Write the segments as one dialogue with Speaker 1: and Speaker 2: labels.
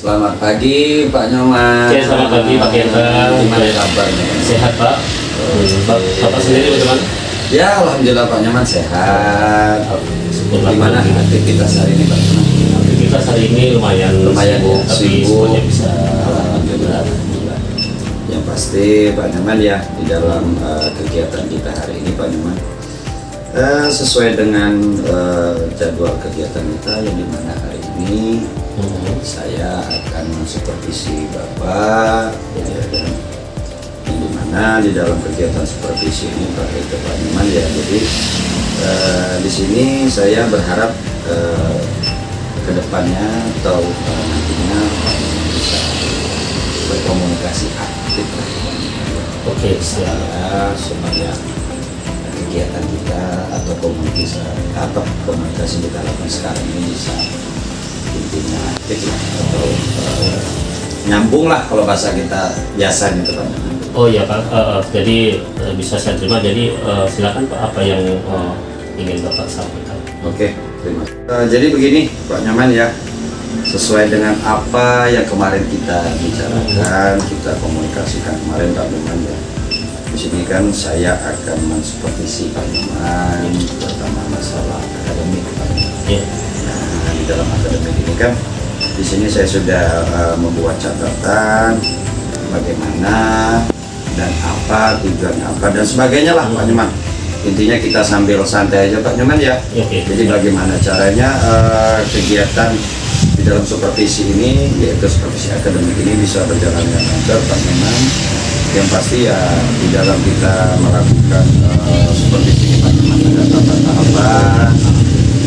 Speaker 1: Selamat pagi Pak Nyoman.
Speaker 2: Ya, selamat pagi Pak Hendra.
Speaker 1: Gimana kabarnya?
Speaker 2: Sehat Pak. Bapak sendiri bagaimana?
Speaker 1: Ya Alhamdulillah Pak Nyoman sehat.
Speaker 2: Syukurlah.
Speaker 1: Gimana aktivitas hari ini Pak Nyoman?
Speaker 2: Aktivitas hari ini lumayan
Speaker 1: Lumayan
Speaker 2: tapi
Speaker 1: sibuk.
Speaker 2: semuanya bisa.
Speaker 1: Alhamdulillah. Yang pasti Pak Nyoman ya di dalam kegiatan kita hari ini Pak Nyoman sesuai dengan jadwal kegiatan kita yang dimana hari ini saya akan mensupervisi Bapak ya, dan yang dimana di dalam kegiatan supervisi ini Pak Nyoman ya, jadi di sini saya berharap kedepannya atau nantinya bisa berkomunikasi aktif lah.
Speaker 2: Oke, siap.
Speaker 1: Supaya kegiatan kita atau komunikasi kita lakukan sekarang ini bisa intinya aktif lah, atau nyambung lah kalau bahasa kita biasa gitu Pak.
Speaker 2: Oh iya Pak, jadi bisa saya terima. Jadi silakan Pak, apa yang ingin Bapak sampaikan?
Speaker 1: Oke, terima kasih. Jadi begini Pak Nyoman ya, sesuai dengan apa yang kemarin kita bicarakan, kita komunikasikan kemarin Pak Nyoman ya. Di sini kan saya akan mensupervisi Pak Nyoman terutama masalah akademik Pak Nyoman.
Speaker 2: Yeah.
Speaker 1: Nah, di dalam akademik ini kan di sini saya sudah membuat catatan bagaimana dan apa tujuannya apa dan sebagainya lah Pak Nyoman. Intinya kita sambil santai aja Pak Nyoman ya.
Speaker 2: Okay.
Speaker 1: Jadi bagaimana caranya kegiatan di dalam supervisi ini, yaitu supervisi akademik ini bisa berjalan dengan lancar Pak Nyoman. Yang pasti ya di dalam kita melakukan supervisi ini Pak Nyoman ada tahapan.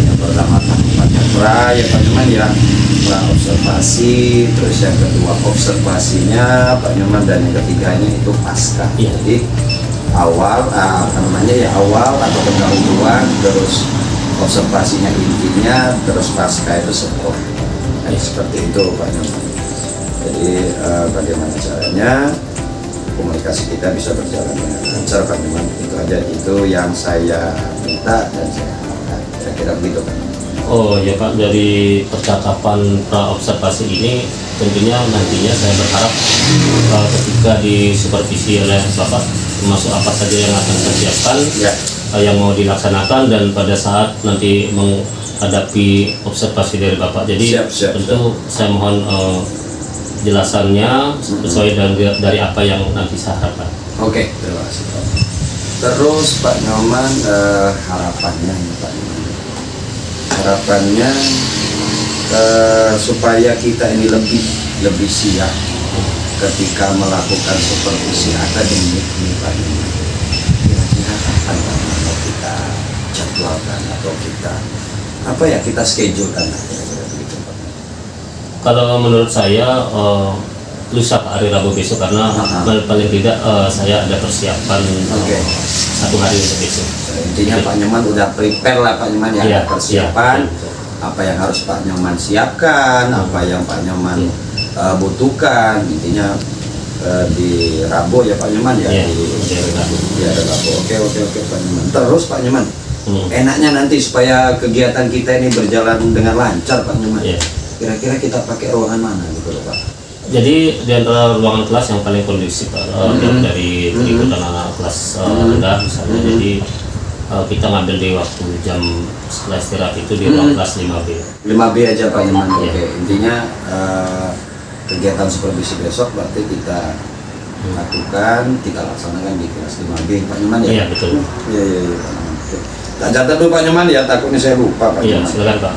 Speaker 1: Yang pertama tahapannya ya Pak Nyoman ya, observasi, terus yang kedua observasinya Pak Nyoman, dan yang ketiganya itu pasca.
Speaker 2: Yeah.
Speaker 1: Jadi awal awal atau pendahuluan, terus observasinya intinya, terus pasca itu support. Nah, seperti itu Pak Nyoman. Jadi bagaimana caranya komunikasi kita bisa berjalan dengan lancar Pak Nyoman, itu aja, itu yang saya minta dan saya harapkan, kira-kira begitu Pak.
Speaker 2: Oh ya Pak, dari percakapan pra observasi ini tentunya nantinya saya berharap ketika disupervisi oleh Bapak, termasuk apa saja yang akan saya siapkan
Speaker 1: ya,
Speaker 2: yang mau dilaksanakan, dan pada saat nanti menghadapi observasi dari Bapak. Jadi tentu saya mohon jelasannya sesuai dari apa yang nanti saya harapkan.
Speaker 1: Oke, terima kasih Pak. Terus Pak Nyoman, harapannya Pak Nyoman, harapannya supaya kita ini lebih siap ketika melakukan supervisi akademik ini Pak Nyoman. Kira-kira kapan Pak Nyoman kita jadwalkan atau kita schedulekan lah, kira-kira begitu Pak.
Speaker 2: Kalau menurut saya lusa Pak, hari Rabu besok, karena paling tidak saya ada persiapan satu hari untuk besok.
Speaker 1: Intinya Pak Nyoman udah prepare lah Pak Nyoman ya,
Speaker 2: Iya,
Speaker 1: persiapan
Speaker 2: iya.
Speaker 1: Apa yang harus Pak Nyoman siapkan, apa yang Pak Nyoman butuhkan, intinya di Rabu ya Pak Nyoman ya, di ada Rabu. Oke Pak Nyoman. Terus Pak Nyoman, enaknya nanti supaya kegiatan kita ini berjalan dengan lancar Pak Nyoman, kira-kira kita pakai ruangan mana gitu loh Pak?
Speaker 2: Jadi di antara ruangan kelas yang paling kondusif dari ikutan anak kelas rendah misalnya, jadi kita ngambil di waktu jam setelah istirahat itu di ruang kelas 5B.
Speaker 1: 5B aja Pak Nyoman. Oke. Intinya kegiatan supervisi besok berarti kita laksanakan di kelas 5B Pak Nyoman ya?
Speaker 2: Iya betul.
Speaker 1: Iya Pak Nyoman. Tak catat dulu Pak Nyoman ya, takutnya saya lupa Pak
Speaker 2: Iya,
Speaker 1: Nyoman.
Speaker 2: silakan Pak.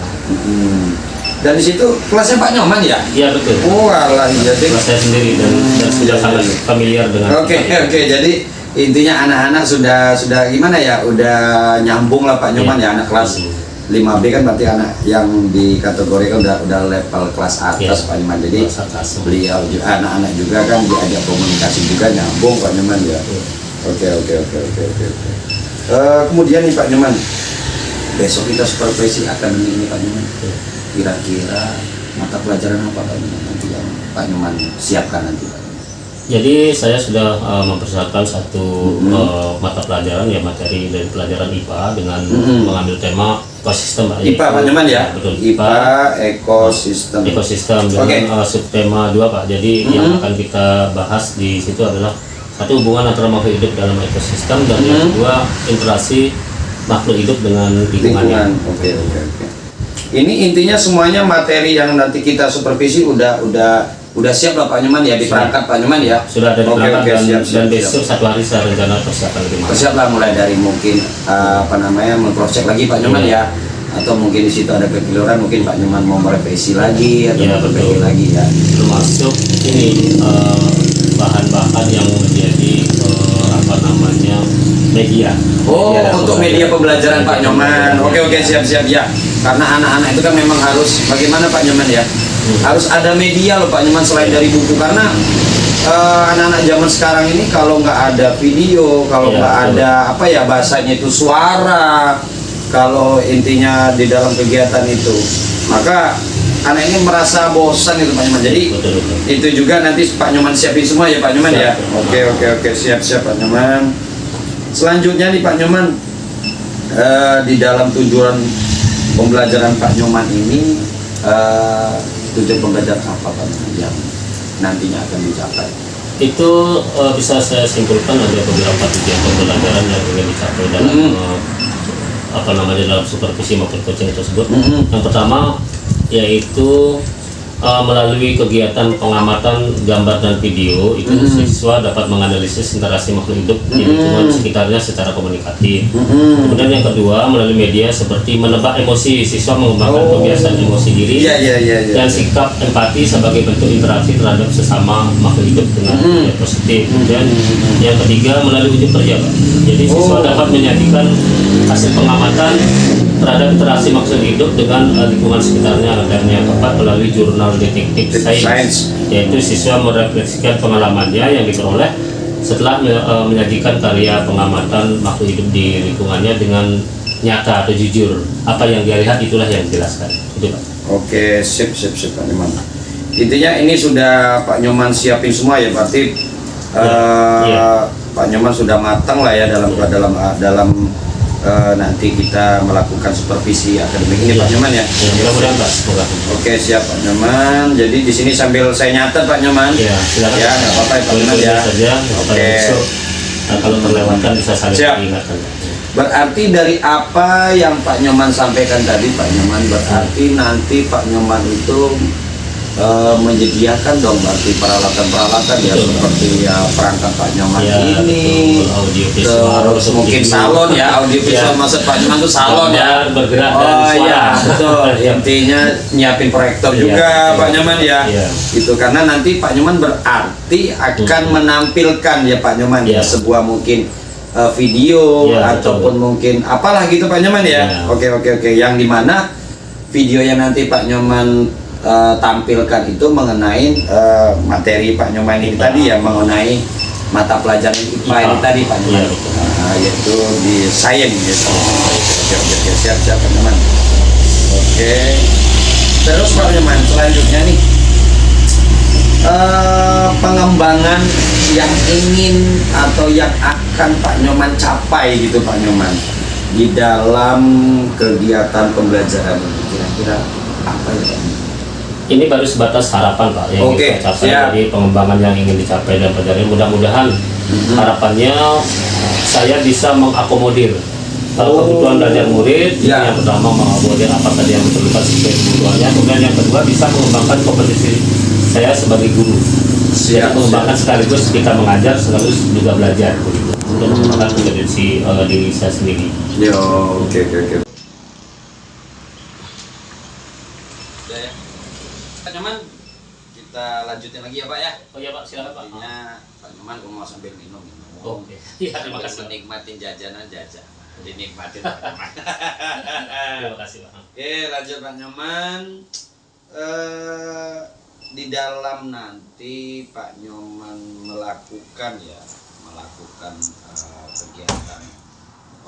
Speaker 1: Dan di situ kelasnya Pak Nyoman ya?
Speaker 2: Iya betul.
Speaker 1: Oh alah, iya deh.
Speaker 2: Kelas saya sendiri dan sudah sangat familiar dengan.
Speaker 1: Oke, jadi intinya anak-anak sudah gimana ya, udah nyambung lah Pak Nyoman ya, anak kelas 5B kan berarti anak yang dikategorikan udah level kelas atas Pak Nyoman. Jadi beliau juga, anak-anak juga kan diajak komunikasi juga nyambung Pak Nyoman ya. Oke. Kemudian nih Pak Nyoman, besok kita supervisi akademik ini Pak Nyoman. Kira-kira mata pelajaran apa Pak Nyoman nanti yang Pak Nyoman siapkan nanti Pak?
Speaker 2: Jadi saya sudah mempersiapkan satu mata pelajaran ya, materi dari pelajaran IPA dengan mengambil tema ekosistem Pak.
Speaker 1: IPA Pak Nyoman ya?
Speaker 2: Betul.
Speaker 1: IPA ekosistem.
Speaker 2: Ekosistem dengan subtema 2 Pak. Jadi yang akan kita bahas di situ adalah satu, hubungan antara makhluk hidup dalam ekosistem, dan yang kedua interaksi makhluk hidup dengan lingkungannya.
Speaker 1: Oke. Ini intinya semuanya materi yang nanti kita supervisi udah siap lah Pak Nyoman ya, di perangkat Pak Nyoman ya.
Speaker 2: Sudah ada di perangkat,
Speaker 1: siap,
Speaker 2: dan besok satu hari saya rencana persiapan lebih malam.
Speaker 1: Siap lah, mulai dari mungkin mengcross-check lagi Pak Nyoman ya, atau mungkin di situ ada kekeliruan, mungkin Pak Nyoman mau merevisi lagi atau memperbaiki lagi ya.
Speaker 2: Termasuk ini bahan-bahan yang menjadi media.
Speaker 1: Untuk media pembelajaran Pak Nyoman. Oke, siap ya. Karena anak-anak itu kan memang harus bagaimana Pak Nyoman ya? Harus ada media loh Pak Nyoman selain dari buku, karena anak-anak zaman sekarang ini kalau nggak ada video, kalau nggak ada bahasanya itu suara, kalau intinya di dalam kegiatan itu, maka anak ini merasa bosan itu Pak Nyoman. Jadi itu juga nanti Pak Nyoman siapin semua ya Pak Nyoman ya. Oke, siap Pak Nyoman. Selanjutnya nih Pak Nyoman, di dalam tujuan pembelajaran Pak Nyoman ini, tujuan pembelajaran apa Pak Nyoman yang nantinya akan dicapai?
Speaker 2: Itu bisa saya simpulkan ada beberapa tujuan pembelajaran yang ingin dicapai dalam dalam supervisi maupun coaching tersebut. Yang pertama yaitu melalui kegiatan pengamatan gambar dan video itu siswa dapat menganalisis interaksi makhluk hidup di lingkungan sekitarnya secara komunikatif. Kemudian yang kedua, melalui media seperti menebak emosi, siswa mengembangkan kebiasaan emosi diri dan sikap empati sebagai bentuk interaksi terhadap sesama makhluk hidup dengan positif. Kemudian yang ketiga, melalui uji kerja Pak. Jadi siswa dapat menyajikan hasil pengamatan terhadap interaksi makhluk hidup dengan lingkungan sekitarnya. Dan yang keempat, melalui jurnal detektif sains, yaitu siswa merefleksikan pengalamannya yang diperoleh setelah menyajikan karya pengamatan makhluk hidup di lingkungannya dengan nyata atau jujur. Apa yang dia lihat itulah yang dijelaskan. Itu Pak. Oke,
Speaker 1: sip Pak Nyoman. Intinya ini sudah Pak Nyoman siapin semua ya, berarti Pak Nyoman sudah matang lah ya dalam nanti kita melakukan supervisi akademik ini Pak Nyoman ya.
Speaker 2: Mudah-mudahan Pak.
Speaker 1: Oke, siap Pak Nyoman. Jadi di sini sambil saya nyatet Pak Nyoman.
Speaker 2: Ya, silakan.
Speaker 1: Ya, nggak apa-apa Pak Nyoman ya.
Speaker 2: Oke. Kalau terlewatkan bisa saling ingatkan.
Speaker 1: Berarti dari apa yang Pak Nyoman sampaikan tadi Pak Nyoman, berarti nanti Pak Nyoman itu menyediakan dong berarti peralatan-peralatan ya, seperti ya perangkat Pak Nyoman ini, terus mungkin salon ya, audiovisual maksud Pak Nyoman itu salon ya,
Speaker 2: bergerak dan suara.
Speaker 1: Betul. Intinya nyiapin proyektor juga Pak Nyoman ya. Itu karena nanti Pak Nyoman berarti akan menampilkan ya Pak Nyoman ya sebuah mungkin video ataupun mungkin apalah gitu Pak Nyoman ya. Oke. Yang dimana video yang nanti Pak Nyoman tampilkan itu mengenai materi Pak Nyoman ini tadi ya, mengenai mata pelajaran IPA ini tadi Pak Nyoman, yaitu di sains gitu. Oke, siap Pak Nyoman. Oke, terus Pak Nyoman selanjutnya nih, pengembangan yang ingin atau yang akan Pak Nyoman capai gitu Pak Nyoman di dalam kegiatan pembelajaran ini, kira-kira apa ya Pak?
Speaker 2: Ini baru sebatas harapan Pak yang kita capai dari pengembangan yang ingin dicapai dan pelajaran. Mudah-mudahan harapannya saya bisa mengakomodir kebutuhan belajar murid. Yang pertama mengakomodir apa tadi yang diperlukan sesuai kebutuhannya. Kemudian yang kedua bisa mengembangkan kompetensi saya sebagai guru. Mengembangkan sekaligus kita mengajar sekaligus juga belajar begitu, untuk mengembangkan kompetensi diri saya sendiri.
Speaker 1: Oke. Pak Nyoman, kita lanjutin lagi ya Pak ya.
Speaker 2: Oh iya Pak, silakan Pak.
Speaker 1: Intinya Pak Nyoman mau sambil minum.
Speaker 2: Oke. Iya, terima kasih.
Speaker 1: Menikmatin jajanan. Dinikmatin.
Speaker 2: Terima kasih Pak.
Speaker 1: Oke, lanjut Pak Nyoman. Di dalam nanti Pak Nyoman melakukan kegiatan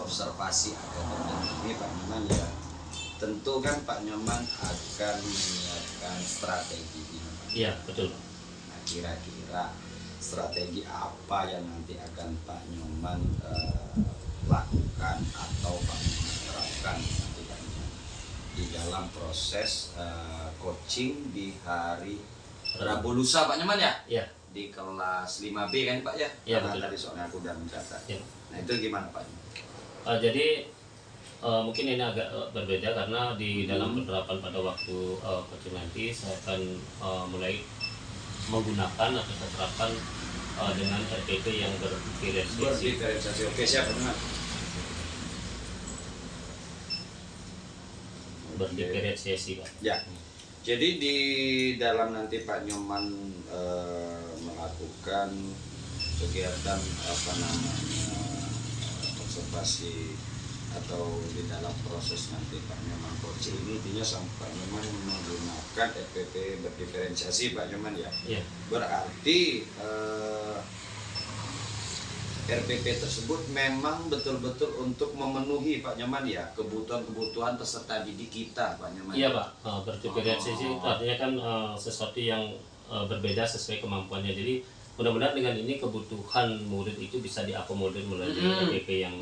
Speaker 1: observasi akademik ini Pak Nyoman ya. Tentu kan Pak Nyoman akan menyiapkan strategi ini.
Speaker 2: Iya, betul.
Speaker 1: Nah, kira-kira strategi apa yang nanti akan Pak Nyoman lakukan atau Pak Nyoman terapkan nanti Pak Nyoman? dalam proses coaching di hari Rabu lusa Pak Nyoman ya?
Speaker 2: Ya.
Speaker 1: Di kelas 5B kan Pak ya?
Speaker 2: Iya,
Speaker 1: Karena
Speaker 2: betul.
Speaker 1: tadi soalnya aku udah mencatat.
Speaker 2: Ya.
Speaker 1: Nah itu gimana Pak?
Speaker 2: Jadi mungkin ini agak berbeda karena di dalam penerapan pada waktu coaching nanti saya akan mulai menggunakan atau terapkan dengan RPP yang berdiferensiasi.
Speaker 1: Berdiferensiasi. Oke, siap Pak Nyoman.
Speaker 2: Berdiferensiasi Pak.
Speaker 1: Ya. Jadi di dalam nanti Pak Nyoman melakukan kegiatan apa namanya observasi atau di dalam proses nanti Pak Nyoman coaching ini intinya sampai Pak Nyoman menggunakan RPP berdiferensiasi Pak Nyoman ya.
Speaker 2: Iya.
Speaker 1: Berarti RPP tersebut memang betul-betul untuk memenuhi Pak Nyoman ya kebutuhan-kebutuhan peserta didik kita Pak Nyoman.
Speaker 2: Iya Pak, berdiferensiasi itu artinya kan sesuatu yang berbeda sesuai kemampuannya. Jadi mudah-mudahan dengan ini kebutuhan murid itu bisa diakomodir melalui RPP yang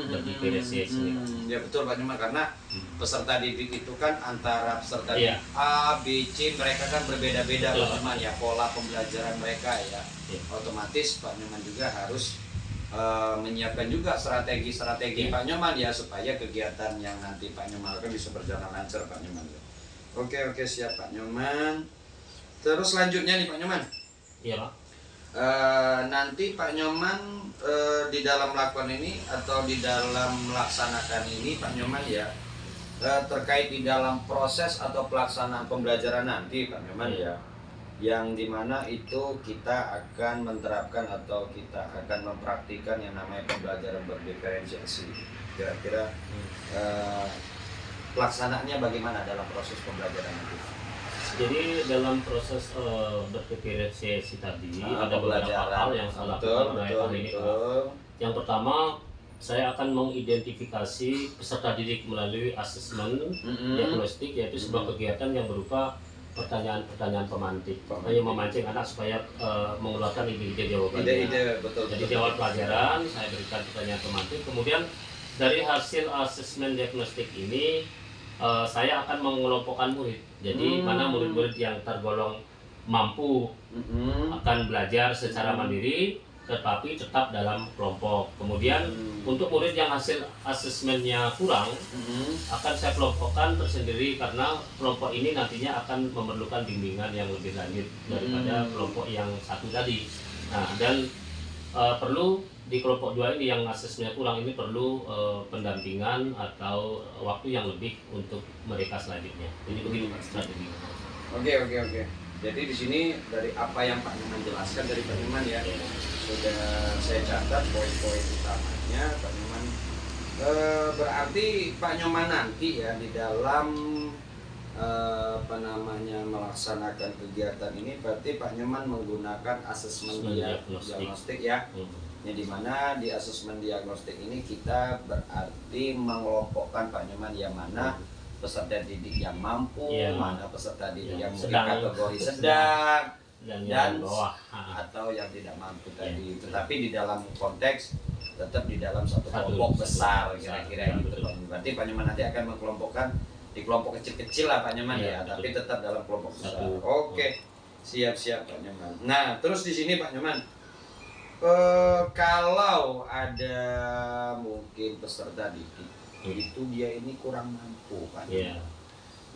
Speaker 2: berdiferensiasi.
Speaker 1: Ya betul Pak Nyoman, karena peserta didik itu kan antara peserta
Speaker 2: Iya.
Speaker 1: didik A, B, C mereka kan berbeda-beda
Speaker 2: Betul,
Speaker 1: Pak Nyoman ya, pola pembelajaran mereka ya.
Speaker 2: Iya.
Speaker 1: Otomatis Pak Nyoman juga harus menyiapkan juga strategi-strategi Pak Nyoman ya supaya kegiatan yang nanti Pak Nyoman lakukan bisa berjalan lancar Pak Nyoman. Oke siap Pak Nyoman. Terus selanjutnya nih Pak Nyoman.
Speaker 2: Iya Pak.
Speaker 1: Nanti Pak Nyoman di dalam melakukan ini atau di dalam melaksanakan ini Pak Nyoman ya terkait di dalam proses atau pelaksanaan pembelajaran nanti Pak Nyoman ya, yang dimana itu kita akan menerapkan atau kita akan mempraktikkan yang namanya pembelajaran berdiferensiasi. Kira-kira pelaksanaannya bagaimana dalam proses pembelajaran nanti?
Speaker 2: Jadi dalam proses berdiferensiasi tadi ada beberapa
Speaker 1: pembelajaran.
Speaker 2: hal yang saya lakukan mulai hari ini Pak.
Speaker 1: Betul.
Speaker 2: Yang pertama, saya akan mengidentifikasi peserta didik melalui asesmen diagnostik, yaitu sebuah kegiatan yang berupa pertanyaan-pertanyaan pemantik, yang memancing anak supaya mengeluarkan ide-ide jawabannya.
Speaker 1: Ide-ide betul.
Speaker 2: Jadi di awal pelajaran saya berikan pertanyaan pemantik, kemudian dari hasil asesmen diagnostik ini saya akan mengelompokkan murid. Jadi mana murid-murid yang tergolong mampu akan belajar secara mandiri, tetapi tetap dalam kelompok. Kemudian untuk murid yang hasil asesmennya kurang, akan saya kelompokkan tersendiri karena kelompok ini nantinya akan memerlukan bimbingan yang lebih lanjut daripada kelompok yang satu tadi. Nah, dan perlu di kelompok 2 ini yang asesmennya kurang ini perlu pendampingan atau waktu yang lebih untuk mereka selanjutnya. Jadi begitu Pak strategi.
Speaker 1: Oke. Jadi di sini dari apa yang Pak Nyoman jelaskan dari Pak Nyoman ya, sudah saya catat poin-poin utamanya Pak Nyoman. Berarti Pak Nyoman nanti ya di dalam melaksanakan kegiatan ini berarti Pak Nyoman menggunakan asesmen diagnostik ya. Yang dimana di asesmen diagnostik ini kita berarti mengelompokkan Pak Nyoman yang mana peserta didik yang mampu, mana peserta didik yang mungkin kategori sedang dan
Speaker 2: bawah
Speaker 1: atau yang tidak mampu tadi. Tetapi di dalam konteks tetap di dalam satu kelompok besar kira-kira gitu. Berarti Pak Nyoman nanti akan mengkelompokkan di kelompok kecil-kecil lah Pak Nyoman ya, tapi tetap dalam kelompok besar. Oke, siap Pak Nyoman. Nah, terus di sini Pak Nyoman, kalau ada mungkin peserta didik itu dia ini kurang mampu Pak Nyoman.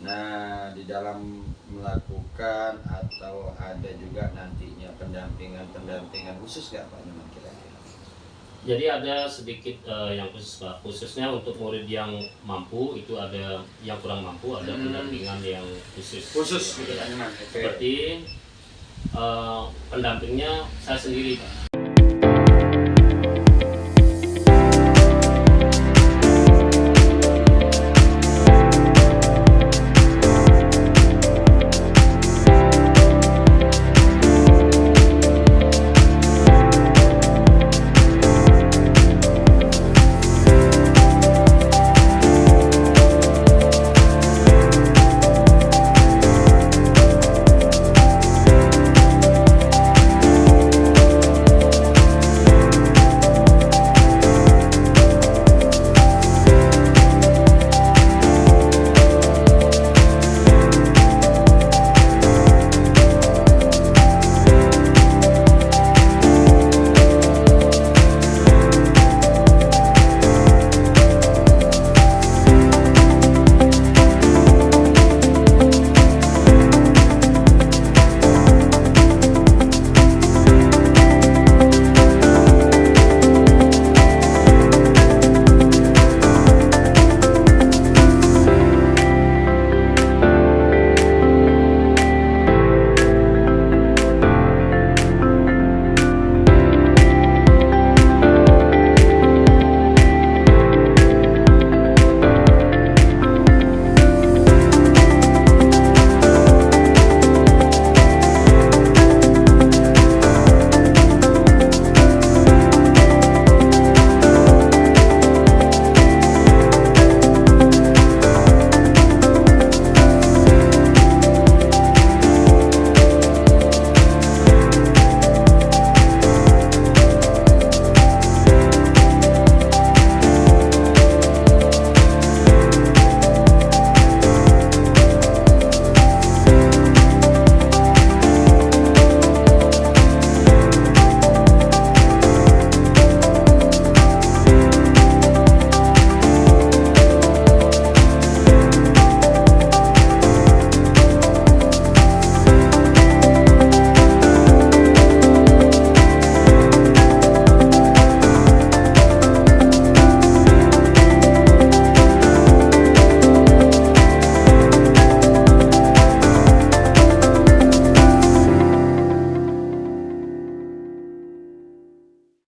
Speaker 1: Nah, di dalam melakukan atau ada juga nantinya pendampingan khusus nggak Pak Nyoman kira-kira?
Speaker 2: Jadi ada sedikit yang khusus Pak, khususnya untuk murid yang mampu itu ada yang kurang mampu ada pendampingan yang khusus
Speaker 1: Gitu Pak Nyoman.
Speaker 2: Seperti pendampingnya saya sendiri Pak.